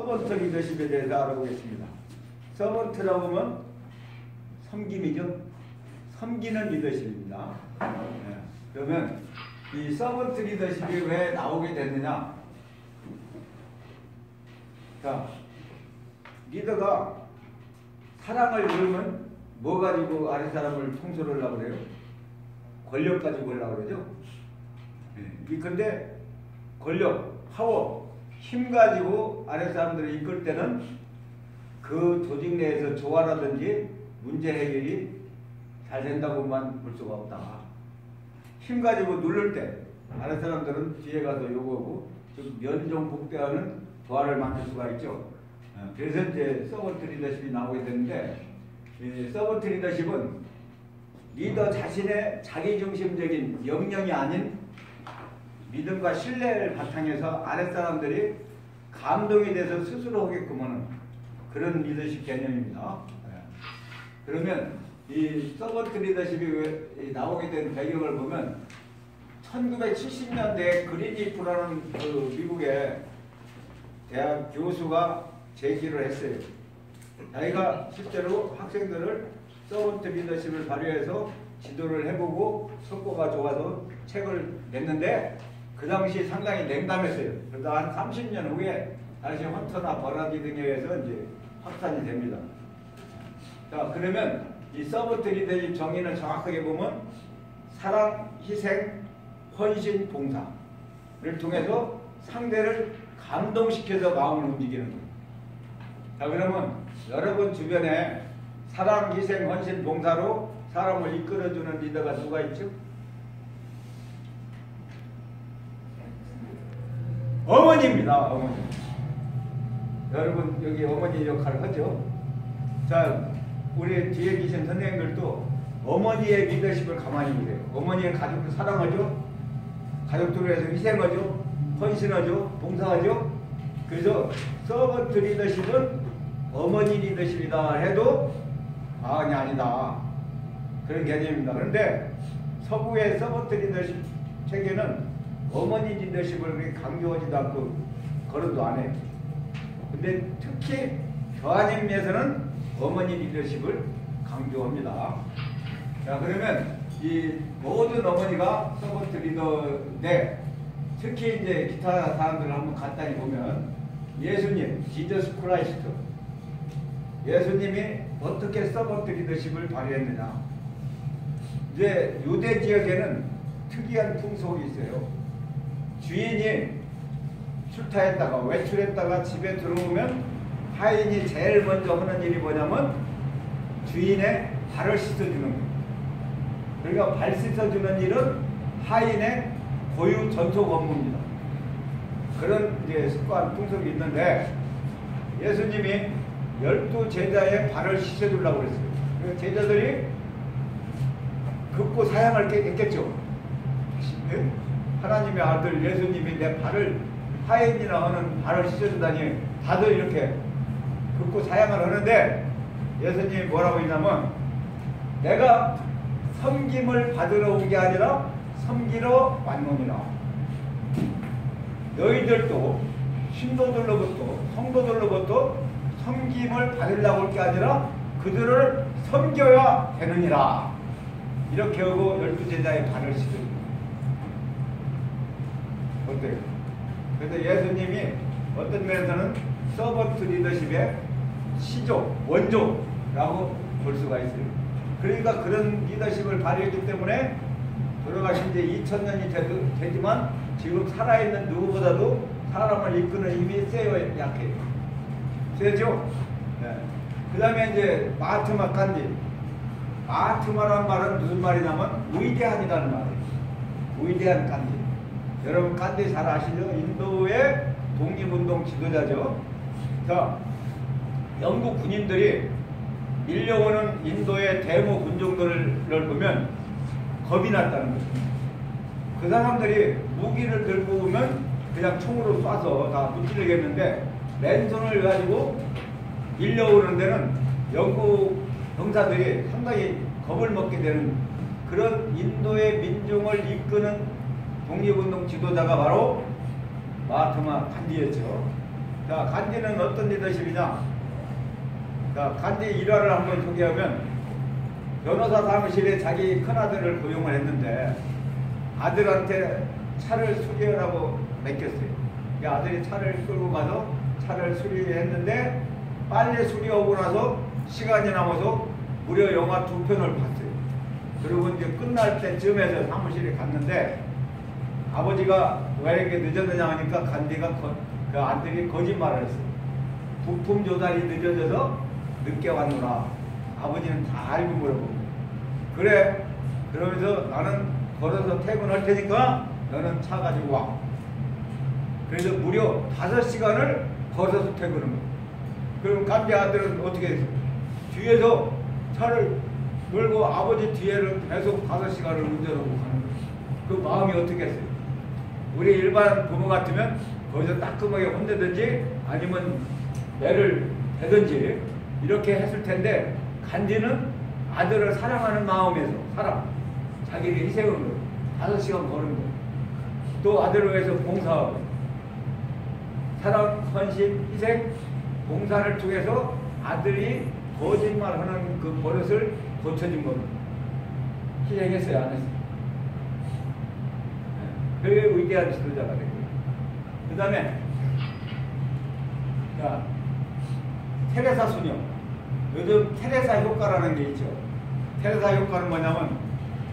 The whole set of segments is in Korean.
서번트 리더십에 대해서 알아보겠습니다. 서번트라고 하면 섬김이죠. 섬기는 리더십입니다. 네. 그러면 이 서번트 리더십이 왜 나오게 됐느냐? 자, 리더가 사랑을 이루면 뭐 가지고 아래 사람을 통솔을 하려고 그래요? 권력 가지고 하려고 그러죠? 네. 근데 권력, 파워, 힘 가지고 아래 사람들을 이끌 때는 그 조직 내에서 조화라든지 문제 해결이 잘 된다고만 볼 수가 없다. 힘 가지고 누를 때 아래 사람들은 뒤에 가서 요구하고 좀 면종복대하는 조화를 만들 수가 있죠. 그래서 이제 서번트 리더십이 나오게 되는데, 이 서번트 리더십은 리더 자신의 자기중심적인 역량이 아닌 믿음과 신뢰를 바탕해서 아랫사람들이 감동이 돼서 스스로 하게끔 하는 그런 리더십 개념입니다. 그러면 이 서번트 리더십이 나오게 된 배경을 보면 1970년대에 그린리프라는 그 미국의 대학 교수가 제기를 했어요. 자기가 실제로 학생들을 서번트 리더십을 발휘해서 지도를 해보고 성과가 좋아서 책을 냈는데 그 당시 상당히 냉담했어요. 그러다 한 30년 후에 다시 헌터나 버라디 등에 의해서 이제 확산이 됩니다. 자, 그러면 이 서번트 리더십 정의는 정확하게 보면 사랑, 희생, 헌신, 봉사를 통해서 상대를 감동시켜서 마음을 움직이는 거예요. 자, 그러면 여러분 주변에 사랑, 희생, 헌신, 봉사로 사람을 이끌어주는 리더가 누가 있죠? 어머니입니다. 어머니. 여러분 여기 어머니 역할을 하죠. 자, 우리 뒤에 계신 선생님들도 어머니의 리더십을 가만히 보세요. 어머니의 가족을 사랑하죠. 가족들을 위해서 희생하죠. 헌신하죠. 봉사하죠. 그래서 서번트 리더십은 어머니 리더십이다 해도 과언이 아니다. 그런 개념입니다. 그런데 서구의 서번트 리더십 체계는 어머니 리더십을 그렇게 강조하지도 않고 거론도 안 해요. 근데 특히 교환임에서는 어머니 리더십을 강조합니다. 자, 그러면 이 모든 어머니가 서번트 리더인데 특히 이제 기타 사람들을 한번 간단히 보면 예수님, 지저스 크라이스트, 예수님이 어떻게 서번트 리더십을 발휘했느냐. 이제 유대 지역에는 특이한 풍속이 있어요. 주인이 출타했다가 외출했다가 집에 들어오면 하인이 제일 먼저 하는 일이 뭐냐면 주인의 발을 씻어주는 거예요. 그러니까 발 씻어주는 일은 하인의 고유 전속 업무입니다. 그런 이제 습관, 풍속이 있는데 예수님이 12제자의 발을 씻어주려고 그랬어요. 그래서 제자들이 급고 사양할 게 있겠죠. 하나님의 아들 예수님이 내 발을, 하인이나 하는 발을 씻어주다니 다들 이렇게 급고 사양을 하는데 예수님이 뭐라고 했냐면 내가 섬김을 받으러 온 게 아니라 섬기러 왔노니라. 너희들도 신도들로부터 성도들로부터 섬김을 받으려고 올 게 아니라 그들을 섬겨야 되느니라. 이렇게 하고 12제자의 발을 씻어줍니다. 어때요? 그래서 예수님이 어떤 면에서는 서번트 리더십의 시조, 원조라고 볼 수가 있어요. 그러니까 그런 리더십을 발휘했기 때문에 돌아가신 지 2000년이 되지만 지금 살아있는 누구보다도 사람을 이끄는 힘이 세요, 약해요? 세죠? 네. 그 다음에 이제 마하트마 간디. 마하트마란 말은 무슨 말이냐면 위대한이라는 말이에요. 위대한 간디. 여러분 간디 잘 아시죠? 인도의 독립운동 지도자죠. 자, 영국 군인들이 밀려오는 인도의 데모 군종들을 보면 겁이 났다는 거죠. 그 사람들이 무기를 들고 오면 그냥 총으로 쏴서 다 무찌르겠는데 맨손을 가지고 밀려오는 데는 영국 병사들이 상당히 겁을 먹게 되는 그런 인도의 민중을 이끄는 독립운동 지도자가 바로 마하트마 간디였죠. 자, 간디는 어떤 리더십이냐? 자, 간디 일화를 한번 소개하면 변호사 사무실에 자기 큰아들을 고용을 했는데 아들한테 차를 수리하라고 맡겼어요. 아들이 차를 끌고 가서 차를 수리했는데 빨리 수리하고 나서 시간이 남아서 무려 영화 2편을 봤어요. 그리고 이제 끝날 때쯤에서 사무실에 갔는데 아버지가 왜 이렇게 늦었느냐 하니까 간디가 그 아들이 거짓말을 했어요. 부품 조달이 늦어져서 늦게 왔노라. 아버지는 다 알고 물어보고 그래 그러면서 나는 걸어서 퇴근할 테니까 너는 차 가지고 와. 그래서 무려 5시간을 걸어서 퇴근한 거예요. 그럼 간디 아들은 어떻게 했어요? 뒤에서 차를 몰고 아버지 뒤에를 계속 5시간을 운전하고 가는 거예요. 그 마음이 어떻게 했어요? 우리 일반 부모 같으면 거기서 따끔하게 혼내든지 아니면 매를 대든지 이렇게 했을 텐데 간디는 아들을 사랑하는 마음에서 자기를 희생한 거예요. 5시간 거는 거예요. 또 아들을 위해서 봉사하고 사랑, 헌신, 희생, 봉사를 통해서 아들이 거짓말하는 그 버릇을 고쳐준 겁니다. 희생했어요, 안 했어요? 되게 위대한 지도자가 됐고요. 그 다음에 자, 테레사 수녀. 요즘 테레사 효과라는 게 있죠. 테레사 효과는 뭐냐면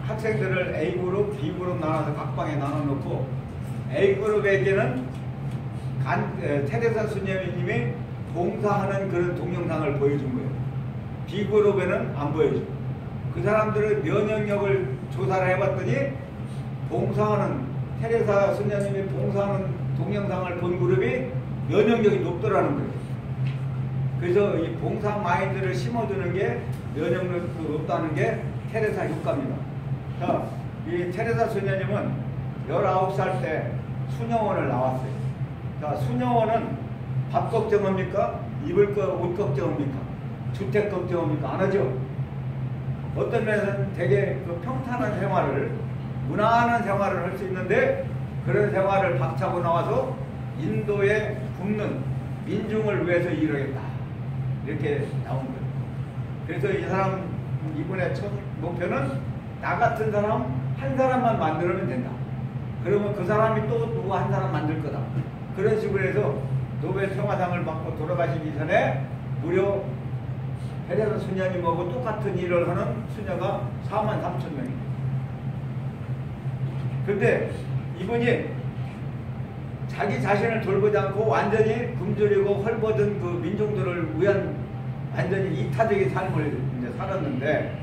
학생들을 A그룹, B그룹 나눠서 각 방에 나눠놓고 A그룹에게는 테레사 수녀님이 봉사하는 그런 동영상을 보여준 거예요. B그룹에는 안 보여줘. 그 사람들의 면역력을 조사를 해봤더니 테레사 수녀님이 봉사하는 동영상을 본 그룹이 면역력이 높더라는 거예요. 그래서 이 봉사 마인드를 심어주는 게 면역력이 높다는 게 테레사 효과입니다. 자, 이 테레사 수녀님은 19살 때 수녀원을 나왔어요. 자, 수녀원은 밥 걱정합니까? 입을 거 옷 걱정합니까? 주택 걱정합니까? 안 하죠? 어떤 면에서는 되게 그 평탄한 생활을, 무난한 생활을 할 수 있는데 그런 생활을 박차고 나와서 인도에 굶는 민중을 위해서 일하겠다. 이렇게 나온 거예요. 그래서 이 사람, 이번에 첫 목표는 나 같은 사람 한 사람만 만들면 된다. 그러면 그 사람이 또 누구 한 사람 만들 거다. 그런 식으로 해서 노벨 평화상을 받고 돌아가시기 전에 무려 테레사 수녀님하고 똑같은 일을 하는 수녀가 43,000명입니다. 그런데 이분이 자기 자신을 돌보지 않고 완전히 굶주리고 헐벗은 그 민중들을 위한 완전히 이타적인 삶을 이제 살았는데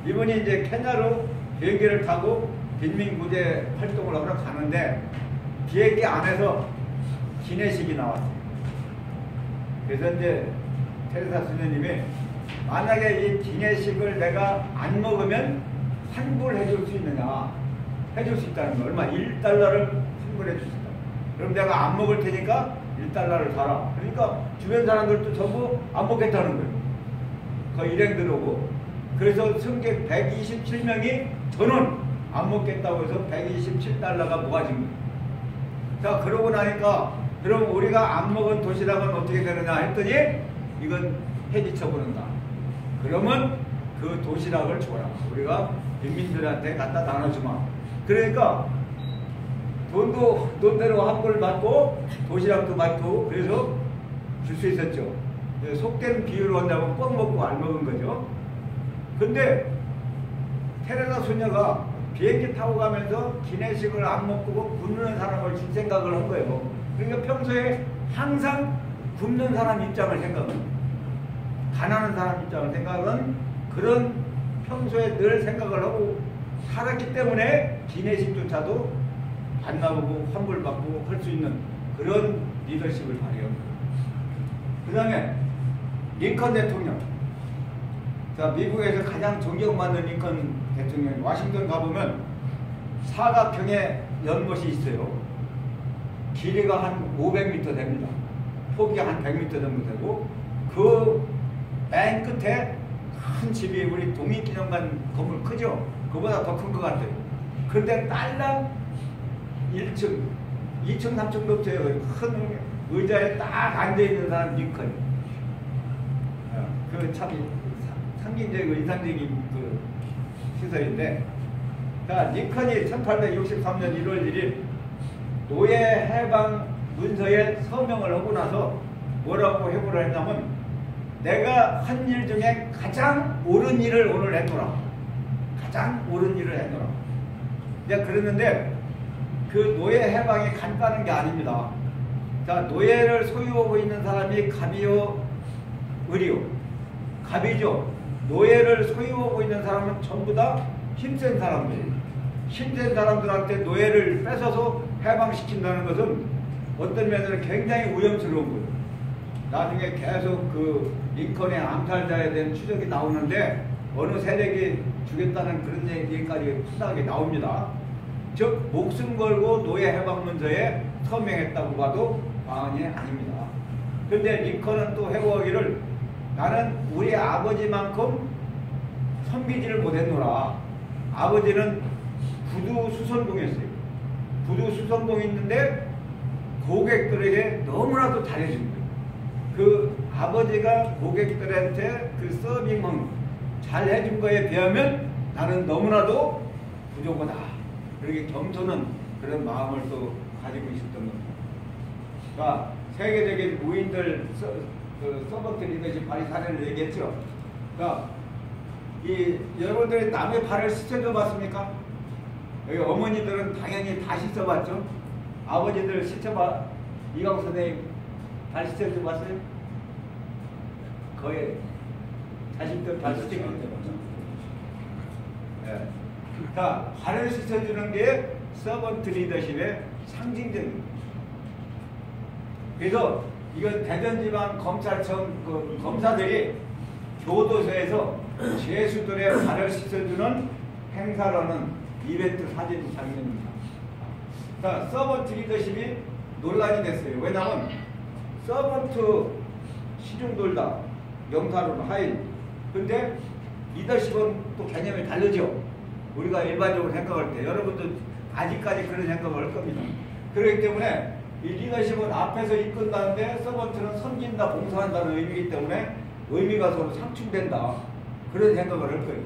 이분이 이제 케냐로 비행기를 타고 빈민구제 활동을 하러 가는데 비행기 안에서 기내식이 나왔어요. 그래서 이제 테레사 수녀님이 만약에 이 기내식을 내가 안 먹으면 환불해 줄 수 있느냐, 해줄 수 있다는 거. 얼마? 1달러를 환불해 줄 수 있다. 그럼 내가 안 먹을 테니까 1달러를 달아. 그러니까 주변 사람들도 전부 안 먹겠다는 거예요. 거의 일행 들어오고. 그래서 승객 127명이 저는 안 먹겠다고 해서 127달러가 모아진 거예요. 자, 그러고 나니까 그럼 우리가 안 먹은 도시락은 어떻게 되느냐 했더니 이건 폐지 처분한다. 그러면 그 도시락을 줘라. 우리가 빈민들한테 갖다 나눠주마. 그러니까 돈대로 환불 받고 도시락도 받고 그래서 줄 수 있었죠. 속된 비유로 한다면 뻥 먹고 안 먹은 거죠. 근데 테레사 수녀가 비행기 타고 가면서 기내식을 안 먹고 굶는 사람을 줄 생각을 한 거예요. 그러니까 평소에 항상 굶는 사람 입장을 생각은, 가난한 사람 입장을 생각은 그런 평소에 늘 생각을 하고 살았기 때문에 기내식조차도 반납하고 환불받고 할 수 있는 그런 리더십을 발휘한 거예요. 그 다음에 링컨 대통령. 자, 미국에서 가장 존경받는 링컨 대통령, 워싱턴 가보면 사각형의 연못이 있어요. 길이가 한 500m 됩니다. 폭이 한 100m 정도 되고 그 맨 끝에 큰 집이 우리 독립기념관 건물 크죠? 그보다 더 큰 것 같아요. 그런데 딸랑 1층, 2층, 3층 높죠. 큰 의자에 딱 앉아있는 사람 링컨. 그 참 상징적이고 인상적인 그 시설인데, 자, 링컨이 1863년 1월 1일 노예 해방 문서에 서명을 하고 나서 뭐라고 해보라 했냐면, 내가 한 일 중에 가장 옳은 일을 오늘 했노라. 가장 옳은 일을 했노라. 이제 그랬는데 그 노예 해방이 간단한 게 아닙니다. 자, 노예를 소유하고 있는 사람이 갑이요, 을이요. 갑이죠. 노예를 소유하고 있는 사람은 전부 다 힘센 사람들. 힘센 사람들한테 노예를 뺏어서 해방시킨다는 것은 어떤 면에서 굉장히 위험스러운 거예요. 나중에 계속 그 링컨의 암살자에 대한 추적이 나오는데 어느 세력이 죽였다는 그런 얘기까지 후하게 나옵니다. 즉 목숨 걸고 노예 해방 문서에 서명했다고 봐도 과언이 아닙니다. 그런데 링컨은 또 해고하기를, 나는 우리 아버지만큼 선비지를 못했노라. 아버지는 부두 수선봉이었어요. 부두 수선봉이 있는데 고객들에게 너무나도 잘해준 거예요. 그 아버지가 고객들한테 그 서빙을 잘 해준 거에 비하면 나는 너무나도 부족하다. 그렇게 겸손한 그런 마음을 또 가지고 있었던 겁니다. 그러니까 세계적인 무인들 서번트 리더십 발휘 사례를 얘기했죠. 그러니까 이 여러분들이 남의 발을 씻어줘 봤습니까? 여기 어머니들은 당연히 다 씻어봤죠. 아버지들 씻어봐. 이광 선생님 발 씻어줘 봤어요? 거의 자식들 발 씻어줘 봤죠. 네. 자, 발을 씻어주는 게 서번트 리더십의 상징적입니다. 그래서 이건 대전지방 검찰청 그 검사들이 교도소에서 죄수들의 발을 씻어주는 행사라는 이벤트 사진 장면입니다. 자, 서번트 리더십이 논란이 됐어요. 왜냐하면 서번트 시중돌다, 명사로는 하인. 근데 리더십은 또 개념이 다르죠. 우리가 일반적으로 생각할 때 여러분도 아직까지 그런 생각을 할 겁니다. 그렇기 때문에 이 리더십은 앞에서 이끈다는데 서번트는 섬긴다, 봉사한다는 의미이기 때문에 의미가 서로 상충된다. 그런 생각을 할 거예요.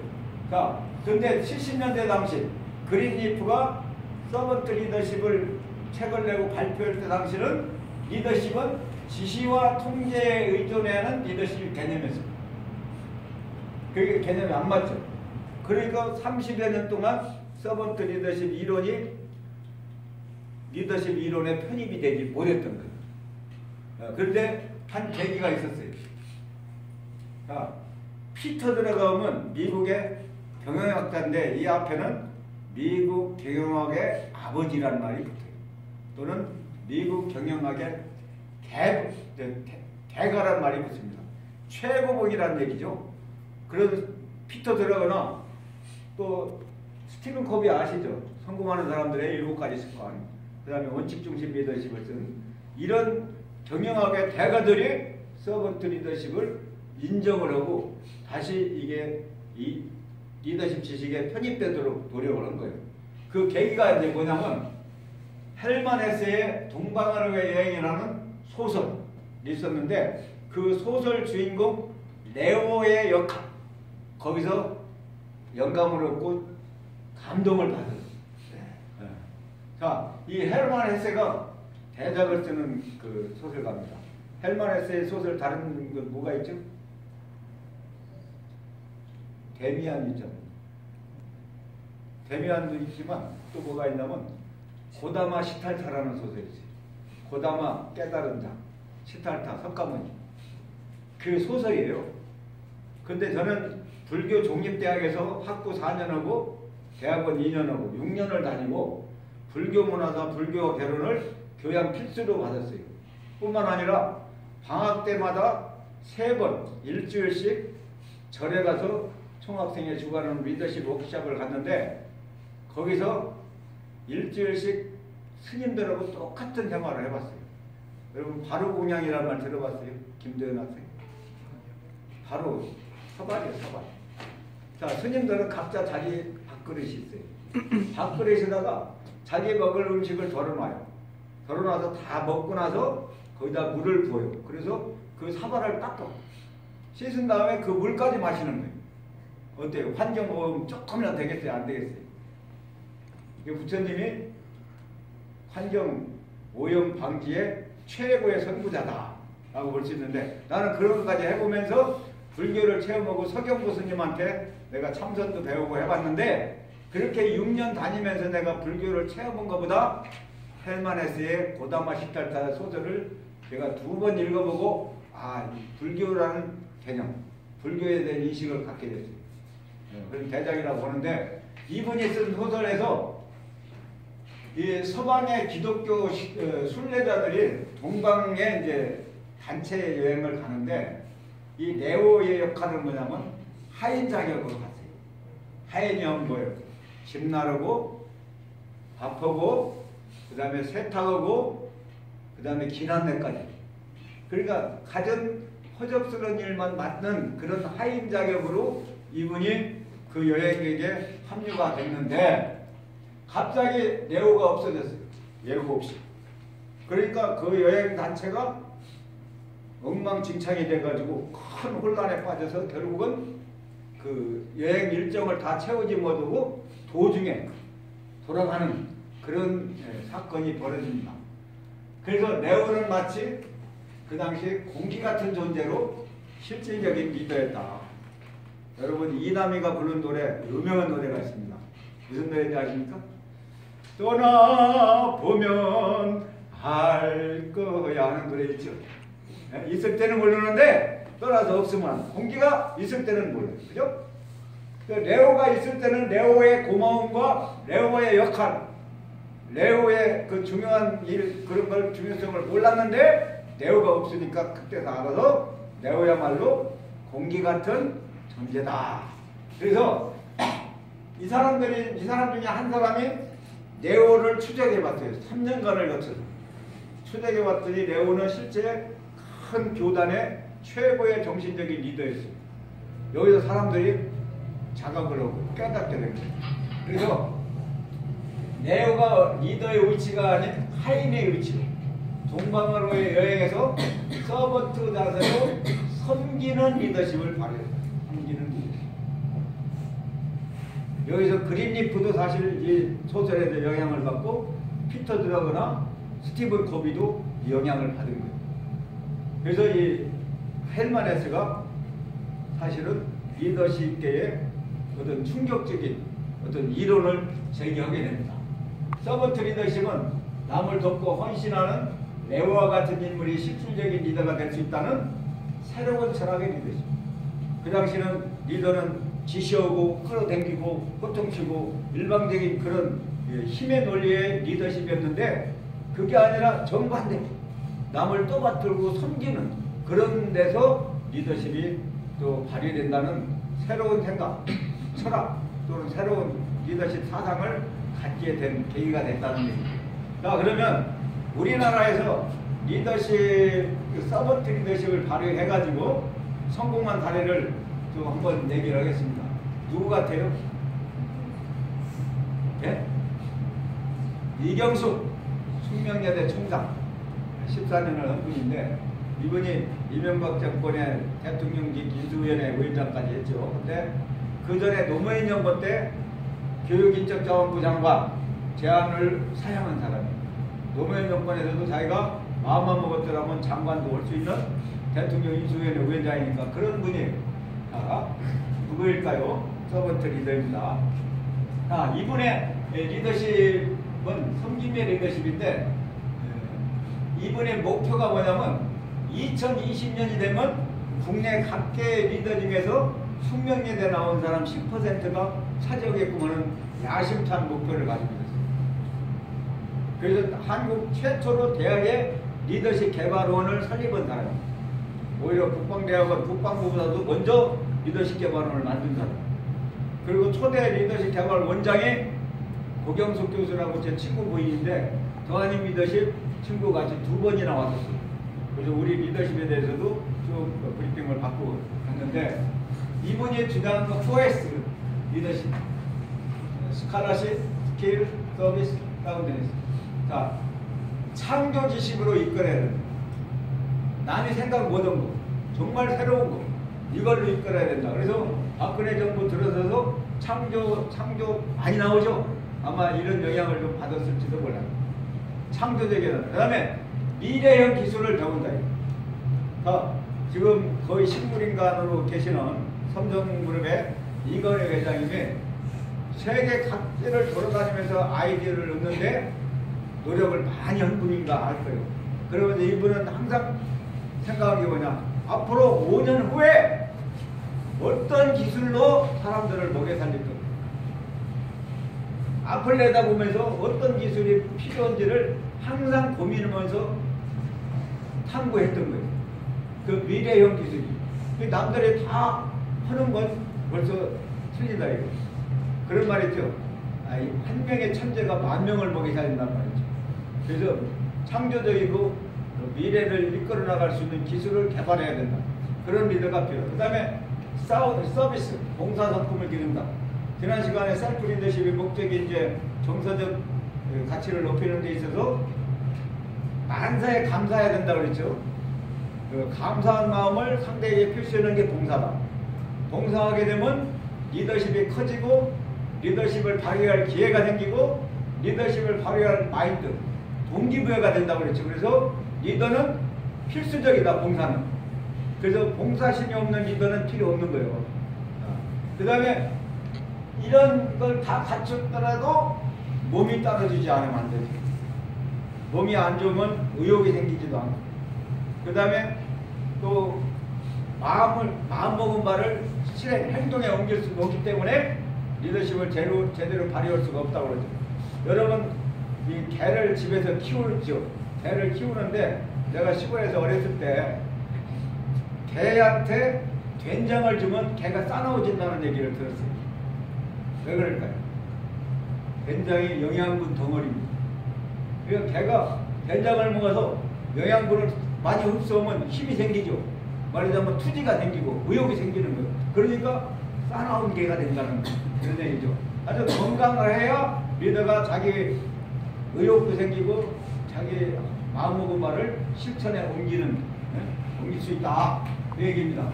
자, 근데 70년대 당시 그린리프가 서번트 리더십을 책을 내고 발표할 때 당시는 리더십은 지시와 통제에 의존하는 리더십 개념이었습니다. 그게 개념이 안 맞죠. 그러니까 30여 년 동안 서번트 리더십 이론이 리더십 이론에 편입이 되지 못했던 거예요. 그런데 한 계기가 있었어요. 자, 피터 드래거는 미국의 경영학자인데 이 앞에는 미국 경영학의 아버지라는 말이 붙어요. 또는 미국 경영학의 대가라는 말이 붙습니다. 최고봉이라는 얘기죠. 그래서 피터 드래거나 또 스티븐 코비 아시죠? 성공하는 사람들의 7가지 습관, 그 다음에 원칙중심 리더십을 쓴 이런 경영학의 대가들이 서번트 리더십을 인정을 하고 다시 이게 이 리더십 지식에 편입되도록 노력을 한 거예요. 그 계기가 이제 뭐냐면 헬만 헤세의 동방아르의 여행이라는 소설이 있었는데 그 소설 주인공 레오의 역할, 거기서 영감을 얻고 감동을 받았어요. 네. 자, 이 헬만 헤세가 대작을 쓰는 그 소설가입니다. 헬만 헤세의 소설 다른 건 뭐가 있죠? 데미안 있죠. 데미안도 있지만 또 뭐가 있냐면 고다마 시탈타라는 소설이 있어요. 고다마 깨달은 자, 시탈타 석가모니. 그 소설이에요. 근데 저는 불교 종립대학에서 학부 4년하고 대학원 2년하고 6년을 다니고 불교 문화사 불교 결혼을 교양 필수로 받았어요. 뿐만 아니라 방학 때마다 3번 일주일씩 절에 가서 총학생회 주관하는 리더십 워크숍을 갔는데 거기서 일주일씩 스님들하고 똑같은 생활을 해봤어요. 여러분 바로공양이라는 말 들어봤어요? 김도현 학생. 바로 서발이에요, 서발. 자, 스님들은 각자 자기 밥그릇이 있어요. 밥그릇에다가 자기 먹을 음식을 덜어놔요. 덜어놔서 다 먹고 나서 거기다 물을 부어요. 그래서 그 사발을 닦아. 씻은 다음에 그 물까지 마시는 거예요. 어때요? 환경오염 조금이나 되겠어요? 안 되겠어요? 이게 부처님이 환경오염 방지의 최고의 선구자다 라고 볼 수 있는데, 나는 그런 것까지 해보면서 불교를 체험하고 서경보 스님한테 내가 참선도 배우고 해봤는데, 그렇게 6년 다니면서 내가 불교를 체험한 것보다 헬만 헤스의 고다마 시달타 소설을 제가 2번 읽어보고 불교라는 개념, 불교에 대한 인식을 갖게 됐어요. 그런 대작이라고 보는데, 이분이 쓴 소설에서 이 서방의 기독교 순례자들이 동방에 이제 단체 여행을 가는데, 이 네오의 역할은 뭐냐면 하인 자격으로 갔어요. 하인이 하면 뭐예요? 집 나르고 밥하고 그 다음에 세탁하고 그 다음에 기난내까지. 그러니까 가장 허접스러운 일만 맡는 그런 하인 자격으로 이분이 그 여행객에 합류가 됐는데, 갑자기 네오가 없어졌어요. 예고 없이. 그러니까 그 여행 단체가 엉망진창이 돼가지고 큰 혼란에 빠져서 결국은 그 여행 일정을 다 채우지 못하고 도중에 돌아가는 그런 사건이 벌어집니다. 그래서 네오는 마치 그 당시 공기 같은 존재로 실질적인 리더였다. 여러분, 이남이가 부른 노래, 유명한 노래가 있습니다. 무슨 노래인지 아십니까? 떠나보면 알 거야 하는 노래 있죠. 있을 때는 모르는데 떠나서 없으면, 공기가 있을 때는 몰라요. 그죠? 레오가 있을 때는 레오의 고마움과 레오의 역할, 레오의 그 중요한 일, 그런 걸 중요성을 몰랐는데, 레오가 없으니까 그때 다 알아서 레오야말로 공기 같은 존재다. 그래서 이 사람 중에 한 사람이 네오를 추적해봤어요. 3년간을 거쳐서 추적해봤더니 네오는 실제 큰 교단의 최고의 정신적인 리더였어요. 여기서 사람들이 자각을 하고 깨닫게 된 거예요. 그래서 네오가 리더의 위치가 아닌 하인의 위치로 동방으로의 여행에서 서번트 자세로 섬기는 리더십을 발휘했어요. 섬기는 리더십. 여기서 그린리프도 사실 이 소설에 영향을 받고, 피터 드러거나 스티븐 코비도 영향을 받은 거예요. 그래서 이 헬만 헤스가 사실은 리더십계의 어떤 충격적인 어떤 이론을 제기하게 됩니다. 서번트 리더십은 남을 돕고 헌신하는 레오와 같은 인물이 실질적인 리더가 될 수 있다는 새로운 철학의 리더십. 그 당시는 리더는 지시하고 끌어당기고 호통치고 일방적인 그런 힘의 논리의 리더십이었는데, 그게 아니라 정반대, 남을 떠받들고 섬기는 그런 데서 리더십이 또 발휘된다는 새로운 생각, 철학 또는 새로운 리더십 사상을 갖게 된 계기가 됐다는 얘기입니다. 자, 그러면 우리나라에서 리더십, 서번트 리더십을 발휘해가지고 성공한 사례를 좀 한번 얘기를 하겠습니다. 누구 같아요? 예? 이경숙 숙명여대 총장 14년을 한 분인데, 이분이 이명박 정권의 대통령직 인수위원회 위원장까지 했죠. 근데 그 전에 노무현 정권 때 교육인적자원부 장관 제안을 사양한 사람이에요. 노무현 정권에서도 자기가 마음만 먹었더라면 장관도 올 수 있는 대통령 인수위원회 위원장이니까 그런 분이 누구일까요? 서번트 리더입니다. 이분의 리더십은 섬김의 리더십인데, 이분의 목표가 뭐냐면 2020년이 되면 국내 각계 리더 중에서 숙명여대 나온 사람 10%가 차지하게끔 하는 야심찬 목표를 가지고 있어요. 그래서 한국 최초로 대학의 리더십 개발원을 설립한 사람입니다. 오히려 국방대학원 국방부보다도 먼저 리더십 개발원을 만든 사람. 그리고 초대 리더십 개발 원장이 고경숙 교수라고 제 친구 부인인데, 더하님 리더십 친구 같이 2번이나 왔었어요. 그래서 우리 리더십에 대해서도 좀 브리핑을 받고 갔는데, 이분이 주장한 거 4S 리더십, 스칼라십, 스킬, 서비스, 다운데스. 자, 창조 지식으로 이끌어야 됩니다. 남이 생각 못한 거, 정말 새로운 거, 이걸로 이끌어야 된다. 그래서 박근혜 정부 들어서서 창조 많이 나오죠. 아마 이런 영향을 좀 받았을지도 몰라요. 창조적이다. 그 다음에 미래형 기술을 배운다. 지금 거의 식물인간으로 계시는 삼성그룹의 이건희 회장님이 세계 각지를 돌아다니면서 아이디어를 얻는데 노력을 많이 한 분인가 할 거예요. 그러면서 이분은 항상 생각한 게 뭐냐, 앞으로 5년 후에 어떤 기술로 사람들을 먹여 살릴 것, 앞을 내다보면서 어떤 기술이 필요한지를 항상 고민하면서 탐구했던 거예요. 그 미래형 기술이. 남들이 다 하는 건 벌써 틀리다 이거. 그런 말 있죠. 한 명의 천재가 10,000명을 먹여 살린단 말이죠. 그래서 창조적이고 미래를 이끌어 나갈 수 있는 기술을 개발해야 된다. 그런 리더가 필요해요. 그 다음에 서비스, 봉사상품을 기른다. 지난 시간에 셀프 리더십의 목적이 이제 정서적 가치를 높이는 데 있어서 만사에 감사해야 된다고 그랬죠. 그 감사한 마음을 상대에게 표시하는 게 봉사다. 봉사하게 되면 리더십이 커지고 리더십을 발휘할 기회가 생기고 리더십을 발휘할 마인드, 동기부여가 된다고 그랬죠. 그래서 리더는 필수적이다, 봉사는. 그래서 봉사심이 없는 리더는 필요 없는 거예요. 그 다음에 이런 걸 다 갖췄더라도 몸이 따라주지 않으면 안 되죠. 몸이 안 좋으면 의욕이 생기지도 않고. 그 다음에 또 마음먹은 말을 행동에 옮길 수가 없기 때문에 리더십을 제대로 발휘할 수가 없다고 그러죠. 여러분, 이 개를 집에서 키우죠. 개를 키우는데 내가 시골에서 어렸을 때 개한테 된장을 주면 개가 싸나워진다는 얘기를 들었어요. 왜 그럴까요? 된장이 영양분 덩어리입니다. 그래서 개가 된장을 먹어서 영양분을 많이 흡수하면 힘이 생기죠. 말하자면 투지가 생기고 의욕이 생기는 거예요. 그러니까 싸나운 개가 된다는 그런 얘기죠. 아주 건강을 해야 리더가 자기 의욕도 생기고 자기 마음먹은 말을 실천에 옮길 수 있다. 그 얘기입니다.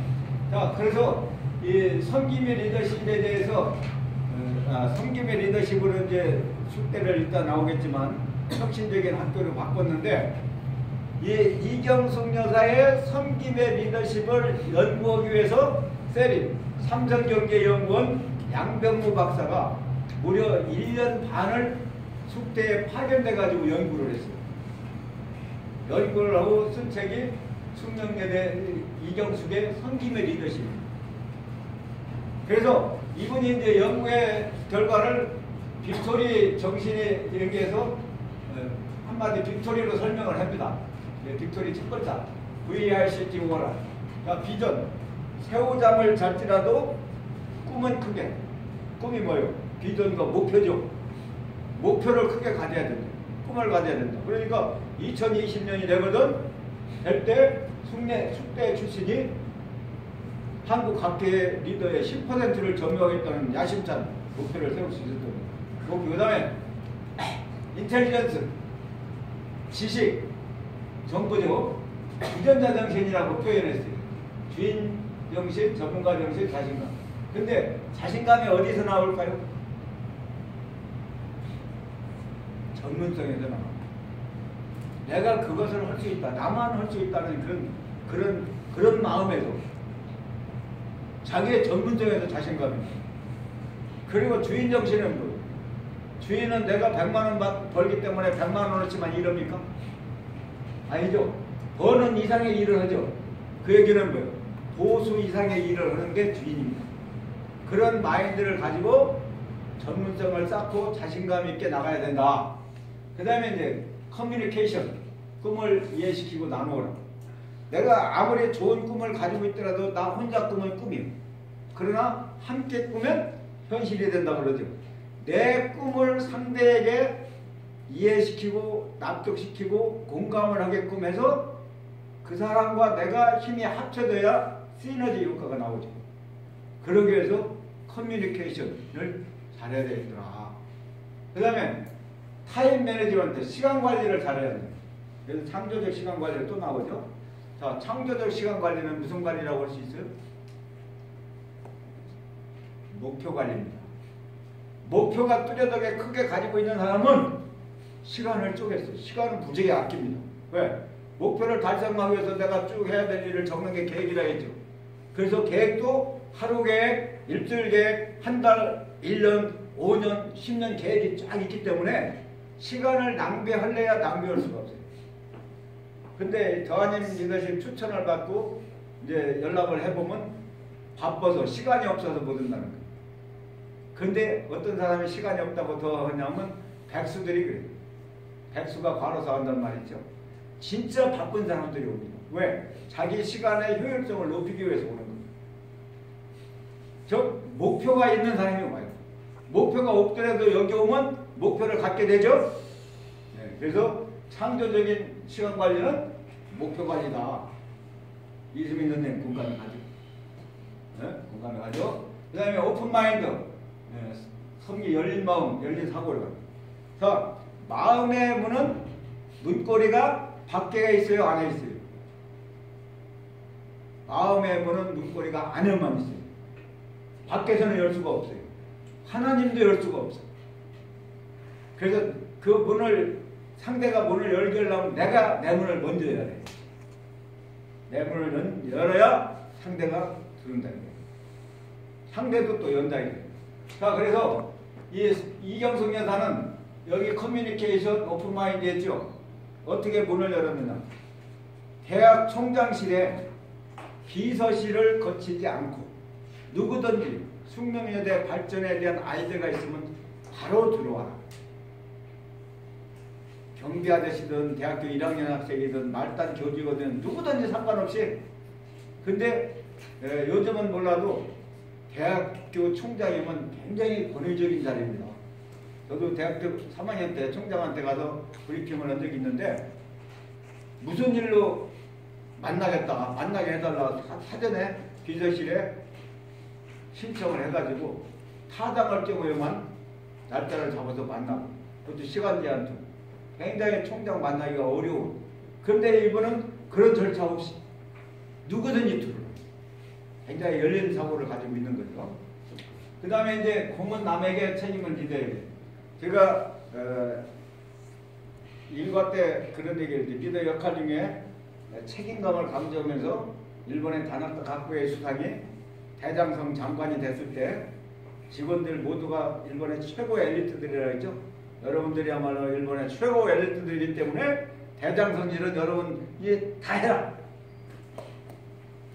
자, 그래서 이 섬김의 리더십에 대해서 섬김의 리더십으로 이제 숙대를 일단 나오겠지만 혁신적인 학교로 바꿨는데 이경숙 여사의 섬김의 리더십을 연구하기 위해서 세립 삼성경제연구원 양병무 박사가 무려 1년 반을 숙대에 파견돼 가지고 연구를 했어요. 연구를 하고 쓴 책이 숙명여대 이경숙의 섬김의 리더십. 그래서 이분이 이제 연구의 결과를 빅토리 정신에 연계해서 한마디 빅토리로 설명을 합니다. 빅토리 첫 글자 VICTO라. 그러니까 비전, 새우잠을 잘지라도 꿈은 크게. 꿈이 뭐예요? 비전과 목표죠. 목표를 크게 가져야 된다. 꿈을 가져야 된다. 그러니까 2020년이 되거든 될 때 숙대 출신이 한국 학계 리더의 10%를 점유하겠다는 야심찬 목표를 세울 수 있었던 거예요. 그 다음에 인텔리전스, 지식, 정보죠. 유전자 정신이라고 표현했어요. 주인 정신, 전문가 정신, 자신감. 근데 자신감이 어디서 나올까요? 전문성에서 나옵니다. 내가 그것을 할 수 있다. 나만 할 수 있다는 그런 마음에서 자기의 전문성에서 자신감입니다. 그리고 주인 정신은 뭐예요? 주인은 내가 100만 원 벌기 때문에 100만 원어치만 일합니까? 아니죠. 버는 이상의 일을 하죠. 그 얘기는 뭐예요? 보수 이상의 일을 하는 게 주인입니다. 그런 마인드를 가지고 전문성을 쌓고 자신감 있게 나가야 된다. 그 다음에 이제 커뮤니케이션, 꿈을 이해시키고 나누어라. 내가 아무리 좋은 꿈을 가지고 있더라도 나 혼자 꾸면 꿈이에요. 그러나 함께 꾸면 현실이 된다고 그러죠. 내 꿈을 상대에게 이해시키고 납득시키고 공감을 하게끔 해서 그 사람과 내가 힘이 합쳐져야 시너지 효과가 나오죠. 그러기 위해서 커뮤니케이션을 잘해야 되겠더라. 그 다음에 타임 매니지먼트, 시간 관리를 잘해야 돼요. 그래서 창조적 시간 관리가 또 나오죠. 자, 자, 창조적 시간 관리는 무슨 관리라고 할 수 있어요? 목표 관리입니다. 목표가 뚜렷하게 크게 가지고 있는 사람은 시간을 쪼갰어요. 시간은 무지하게 아낍니다. 왜? 목표를 달성하기 위해서 내가 쭉 해야 될 일을 적는 게 계획이라 했죠. 그래서 계획도 하루 계획, 일주일 계획, 한 달, 1년, 5년, 10년 계획이 쫙 있기 때문에 시간을 낭비할래야 낭비할 수가 없어요. 근데 저하님 리더십 추천을 받고 이제 연락을 해보면 바빠서 시간이 없어서 못 온다는 거예요. 근데 어떤 사람이 시간이 없다고 더 하냐면 백수들이 그래요. 백수가 과로사 한단 말이죠. 진짜 바쁜 사람들이 옵니다. 왜? 자기 시간의 효율성을 높이기 위해서 오는 겁니다. 저 목표가 있는 사람이 와요. 목표가 없더라도 여기 오면 목표를 갖게 되죠. 네, 그래서 창조적인 시간 관리는 목표 관리다. 이수민 선생님 공감을 가죠. 네? 공감을 가죠. 그 다음에 오픈 마인드. 네, 성기 열린 마음, 열린 사고를 가요. 자, 마음의 문은 눈꼬리가 밖에 있어요, 안에 있어요? 마음의 문은 눈꼬리가 안에만 있어요. 밖에서는 열 수가 없어요. 하나님도 열 수가 없어요. 그래서 그 문을, 상대가 문을 열게 하려면 내가 내 문을 먼저 열어야 돼요. 내 문을 열어야 상대가 들어온다. 상대도 또 연다. 자, 그래서 이경숙 여사는 여기 커뮤니케이션 오픈마인드 했죠. 어떻게 문을 열었느냐. 대학 총장실에 비서실을 거치지 않고 누구든지 숙명여대 발전에 대한 아이디어가 있으면 바로 들어와라. 경비 아저씨든 대학교 1학년 학생이든 말단 교직이든 누구든지 상관없이. 근데 요즘은 몰라도 대학교 총장이면 굉장히 권위적인 자리입니다. 저도 대학교 3학년 때 총장한테 가서 브리핑을 한 적이 있는데 무슨 일로 만나게 해달라 사전에 비서실에 신청을 해가지고 타당할 경우에만 날짜를 잡아서 만나고 그것도 시간 제한도 굉장히 총장 만나기가 어려운. 그런데 이분은 그런 절차 없이 누구든지 들어요. 굉장히 열린 사고를 가지고 있는 거죠. 그 다음에 이제 공은 남에게 책임을 지어야 돼요. 제가 일과 때 그런 얘기를 했죠. 리더 역할 중에 책임감을 강조하면서 일본의 다나카 가쿠의 수상이 대장성 장관이 됐을 때 직원들 모두가 일본의 최고 엘리트들이라 했죠. 여러분들이야말로 일본의 최고 엘리트들이기 때문에 대장성 일은 여러분이 다 해라.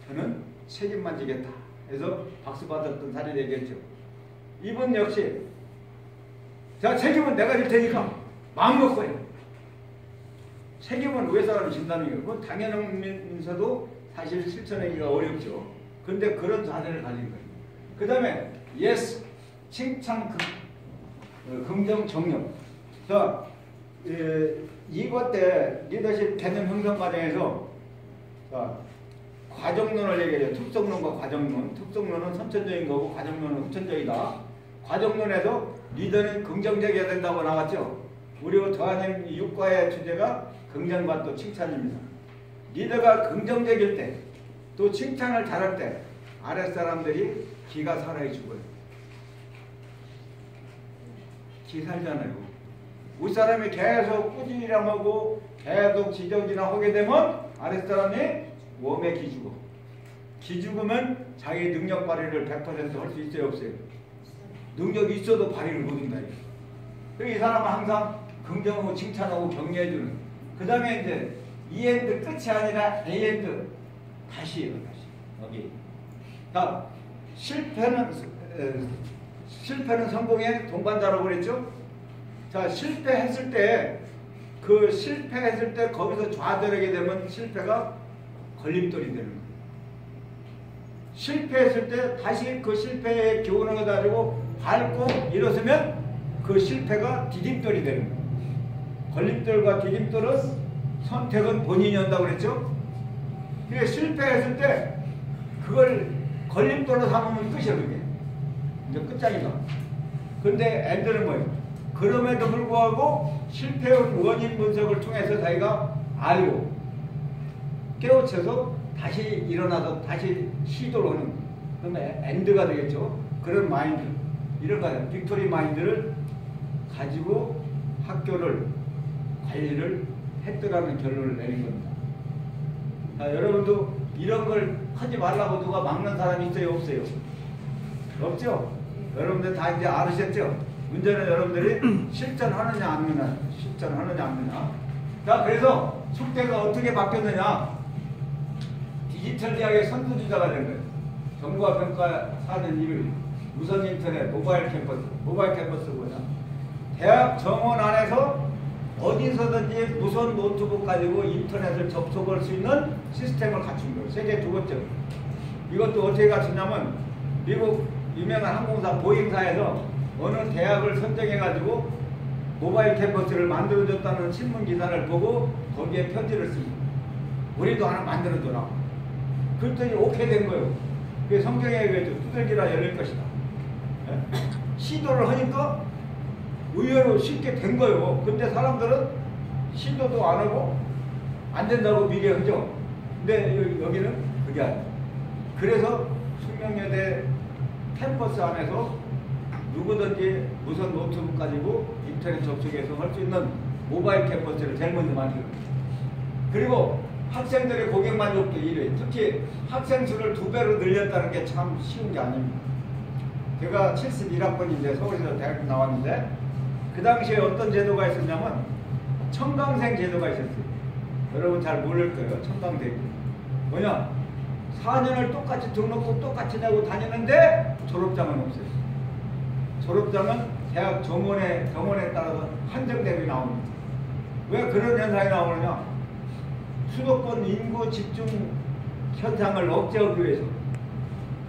저는 책임만 지겠다. 그래서 박수 받았던 사례를 얘기했죠. 이분 역시 자, 책임은 내가 질 테니까 마음 먹고 해. 책임은 왜 사람이 진다는 거예요. 그건 당연하면서도 사실 실천하기가 어렵죠. 그런데 그런 자세를 가진 거예요. 그 다음에 yes, 칭찬, 긍정, 정력. 자, 이것 때 리더십 개념 형성 과정에서 자, 과정론을 얘기해요. 특성론과 과정론. 특성론은 선천적인 거고 과정론은 후천적이다. 과정론에서 리더는 긍정적이어야 된다고 나왔죠. 우리 더하님 6과의 주제가 긍정과 또 칭찬입니다. 리더가 긍정적일 때 또 칭찬을 잘할 때 아랫사람들이 기가 살아야 죽어요. 기 살잖아요. 윗사람이 계속 꾸준히랑 하고 계속 지적이나 하게 되면 아랫사람이 웜에 기 죽어. 기 죽으면 자기 능력 발휘를 100% 할 수 있어요, 없어요? 능력이 있어도 발휘를 못한다. 이 사람은 항상 긍정하고 칭찬하고 격려해주는. 그 다음에 이제 이엔드 끝이 아니라 에엔드 다시요. 다시 여기. 자, 실패는 성공의 동반자라고 그랬죠. 자, 실패했을 때 거기서 좌절하게 되면 실패가 걸림돌이 되는 거예요. 실패했을 때 다시 그 실패의 교훈을 가지고 밟고 일어서면 그 실패가 디딤돌이 되는 거예요. 걸림돌과 디딤돌은 선택은 본인이 한다고 그랬죠. 그게 실패했을 때 그걸 걸림돌로 삼으면 끝이야. 그게 이제 끝장이다. 근데 엔드는 뭐예요? 그럼에도 불구하고 실패의 원인 분석을 통해서 자기가 알고 깨우쳐서 다시 일어나서 다시 시도를 하는, 그러면 엔드가 되겠죠. 그런 마인드, 이런 거 빅토리 마인드를 가지고 학교를 관리를 했더라는 결론을 내린 겁니다. 자, 여러분도 이런 걸 하지 말라고 누가 막는 사람이 있어요, 없어요? 없죠? 여러분들 다 이제 알으셨죠? 문제는 여러분들이 실천하느냐 안 하느냐, 실천하느냐 안 하느냐. 자, 그래서 숙대가 어떻게 바뀌었느냐? 디지털 대학의 선두주자가 된 거예요. 정보와 평가 4년 1위, 무선 인터넷, 모바일 캠퍼스. 모바일 캠퍼스 뭐냐? 대학 정원 안에서 어디서든지 무선 노트북 가지고 인터넷을 접속할 수 있는 시스템을 갖춘 거예요. 세계 두 번째. 이것도 어떻게 갖추냐면 미국 유명한 항공사 보잉사에서 어느 대학을 선정해가지고 모바일 캠퍼스를 만들어줬다는 신문 기사를 보고 거기에 편지를 씁니다. 우리도 하나 만들어줘라. 그랬더니 오케이 된 거예요. 그게 성경에 의해서 두들기라 열릴 것이다. 시도를 하니까 의외로 쉽게 된 거예요. 근데 사람들은 시도도 안 하고 안 된다고 미래하죠. 근데 여기는 그게 아니에요. 그래서 숙명여대 캠퍼스 안에서 누구든지 무선 노트북 가지고 인터넷 접속해서 할 수 있는 모바일 캠퍼스를 제일 먼저 만들었어요. 그리고 학생들의 고객 만족도 1위. 특히 학생 수를 2배로 늘렸다는 게 참 쉬운 게 아닙니다. 제가 71학번인데 서울에서 대학 나왔는데 그 당시에 어떤 제도가 있었냐면 청강생 제도가 있었어요. 여러분 잘 모를 거예요. 청강생. 뭐냐? 4년을 똑같이 등록금 똑같이 내고 다니는데 졸업장은 없어요. 졸업장은 대학 정원에 따라서 한정대비 나옵니다. 왜 그런 현상이 나오느냐? 수도권 인구 집중 현상을 억제하기 위해서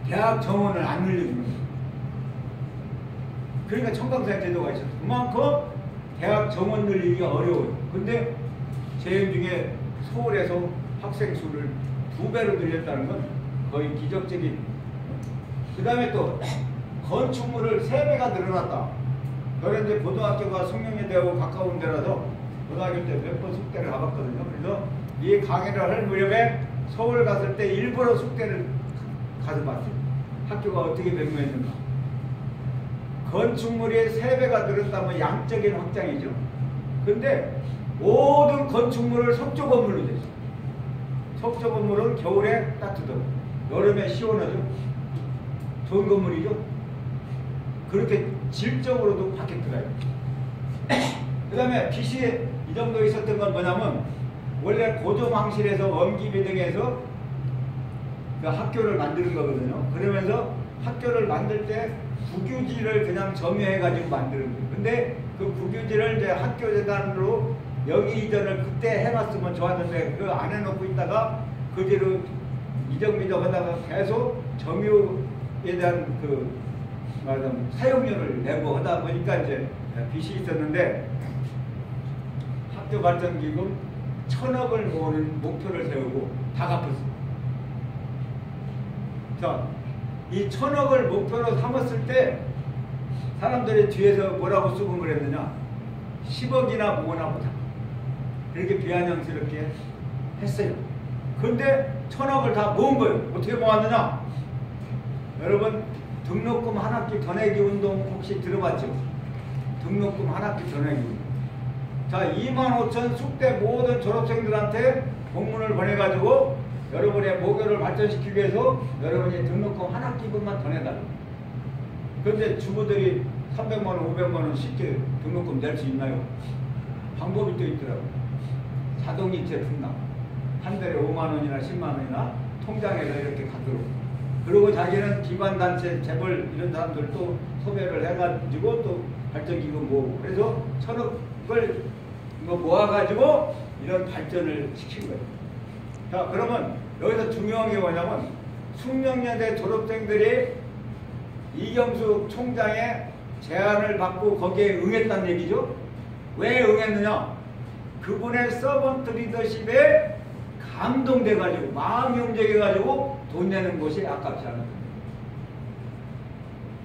대학 정원을 안 늘려주는 거예요. 그러니까 청강생 제도가 있어요. 그만큼 대학 정원 늘리기가 어려워요. 근데 재임 중에 서울에서 학생 수를 2배로 늘렸다는 건 거의 기적적인. 그 다음에 또 건축물을 3배가 늘어났다. 그런데 고등학교가 숙명여대하고 가까운 데라서 고등학교 때 몇 번 숙대를 가봤거든요. 그래서 이 강의를 할 무렵에 서울 갔을 때 일부러 숙대를 가서 봤어요. 학교가 어떻게 변모했는가. 건축물이 3배가 늘었다면 양적인 확장이죠. 근데 모든 건축물을 석조 건물로 됐어요. 석조 건물은 겨울에 따뜻하고 여름에 시원하죠. 좋은 건물이죠. 그렇게 질적으로도 바뀌더라고요. 그 다음에 빛이 이 정도 있었던 건 뭐냐면 원래 고조망실에서 원기비 등에서 그 학교를 만드는 거거든요. 그러면서 학교를 만들 때 국유지를 그냥 점유해가지고 만드는 거예요. 근데 그 국유지를 이제 학교재단으로 여기 이전을 그때 해놨으면 좋았는데 그 안 해놓고 있다가 그 뒤로 이정비정 하다가 계속 점유에 대한 그 말하자면 사용료를 내고 하다 보니까 이제 빚이 있었는데 학교 발전기금 1,000억을 모으는 목표를 세우고 다 갚았습니다. 자, 이 1,000억을 목표로 삼았을 때 사람들이 뒤에서 뭐라고 수긍을 했느냐? 10억이나 모으나 보다. 그렇게 비아냥스럽게 했어요. 근데 1,000억을 다 모은 거예요. 어떻게 모았느냐? 여러분 등록금 한 학기 더 내기 운동 혹시 들어봤죠? 등록금 한 학기 더 내기 운동. 자, 25,000 숙대 모든 졸업생들한테 공문을 보내가지고 여러분의 모교를 발전시키기 위해서 여러분이 등록금 한 학기분만 더 내달라고. 그런데 주부들이 300만 원, 500만 원 쉽게 등록금 낼 수 있나요? 방법이 또 있더라고요. 자동이체 등록. 한 달에 5만 원이나 10만 원이나 통장에서 이렇게 가도록. 그리고 자기는 기관단체, 재벌 이런 사람들 또 소개를 해가지고 또 발전기금 모으고. 그래서 1,000억을 모아가지고 이런 발전을 시킨 거예요. 자, 그러면 여기서 중요한 게 뭐냐면 숙명여대 졸업생들이 이경수 총장의 제안을 받고 거기에 응했다는 얘기죠. 왜 응했느냐? 그분의 서번트 리더십에 감동돼가지고 마음이 움직여가지고 돈 내는 것이 아깝지 않은 거예요.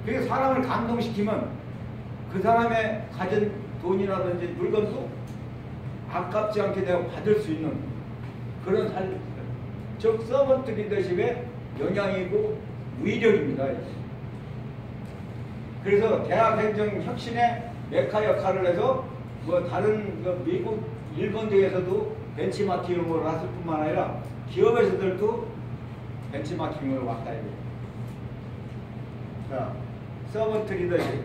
그래서 사람을 감동시키면 그 사람의 가진 돈이라든지 물건도 아깝지 않게 내가 받을 수 있는 그런 즉 서번트 리더십의 영향이고 위력입니다. 그래서 대학 행정 혁신의 메카 역할을 해서 뭐 다른 미국, 일본 등에서도 벤치마킹을 했을 뿐만 아니라 기업에서들도 벤치마킹을 왔다 이거예요. 자, 서번트 리더십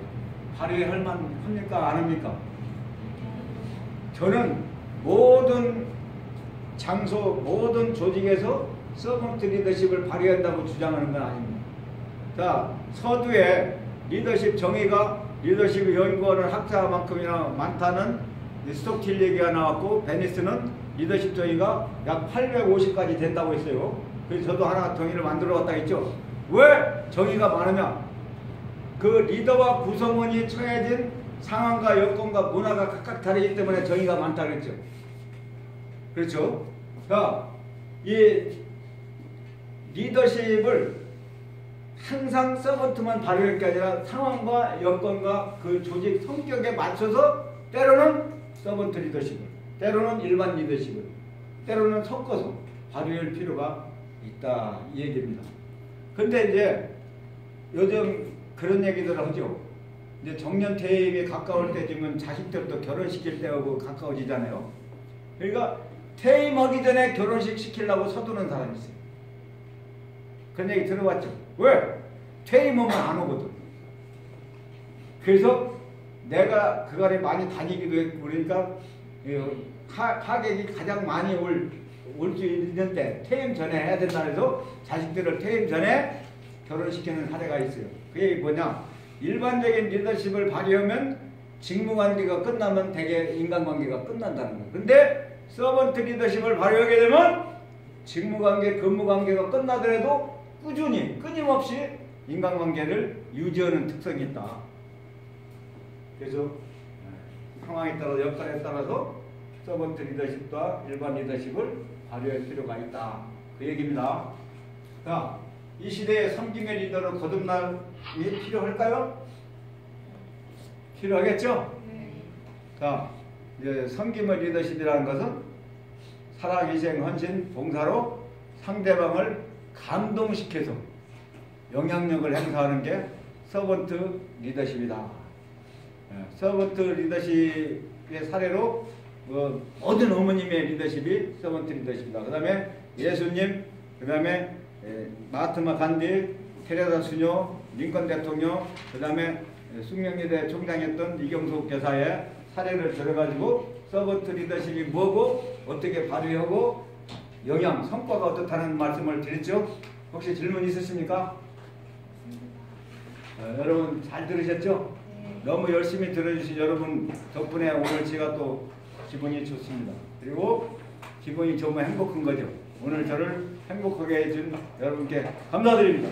발휘할 만합니까? 안 합니까? 저는 모든 장소, 모든 조직에서 서번트 리더십을 발휘한다고 주장하는 건 아닙니다. 자, 서두에 리더십 정의가 리더십을 연구하는 학자만큼이나 많다는 스톡틸 얘기가 나왔고, 베니스는 리더십 정의가 약 850까지 된다고 했어요. 그래서 저도 하나 정의를 만들어 왔다 했죠. 왜 정의가 많으냐? 그 리더와 구성원이 처해진 상황과 여건과 문화가 각각 다르기 때문에 정의가 많다 그랬죠. 그렇죠? 자, 이 리더십을 항상 서번트만 발휘할 게 아니라 상황과 여건과 그 조직 성격에 맞춰서 때로는 서번트 리더십을, 때로는 일반 리더십을, 때로는 섞어서 발휘할 필요가 있다 이 얘기입니다. 근데 이제 요즘 그런 얘기들을 하죠. 이제 정년 퇴임이 가까울 때쯤은 자식들도 결혼시킬 때하고 가까워지잖아요. 그러니까 퇴임하기 전에 결혼식 시키려고 서두르는 사람이 있어요. 그런 얘기 들어봤죠? 왜? 퇴임하면 안 오거든. 그래서 내가 그간에 많이 다니기도 했고 그러니까 하객이 가장 많이 올 수 있는 때 퇴임 전에 해야 된다 해서 자식들을 퇴임 전에 결혼시키는 사례가 있어요. 그게 뭐냐? 일반적인 리더십을 발휘하면 직무관계가 끝나면 대개 인간관계가 끝난다는 거예요. 근데 서번트 리더십을 발휘하게 되면 직무관계, 근무관계가 끝나더라도 꾸준히 끊임없이 인간관계를 유지하는 특성이 있다. 그래서 상황에 따라 역할에 따라서 서번트 리더십과 일반 리더십을 발휘할 필요가 있다. 그 얘기입니다. 자, 이 시대에 섬김의 리더로 거듭남이 필요할까요? 필요하겠죠? 자, 이제 섬김의 리더십이라는 것은 사랑, 희생, 헌신, 봉사로 상대방을 감동시켜서 영향력을 행사하는 게 서번트 리더십이다. 서번트 리더십의 사례로 모든 어머님의 리더십이 서번트 리더십이다. 그 다음에 예수님, 그 다음에 마하트마 간디, 테레사 수녀, 링컨 대통령, 그 다음에 숙명여대 총장이었던 이경수 교사의 사례를 들어가지고 서번트 리더십이 뭐고 어떻게 발휘하고 영향, 성과가 어떻다는 말씀을 드렸죠. 혹시 질문 있으십니까? 여러분 잘 들으셨죠? 너무 열심히 들어주신 여러분 덕분에 오늘 제가 또 기분이 좋습니다. 그리고 기분이 좋으면 행복한 거죠. 오늘 저를 행복하게 해준 여러분께 감사드립니다.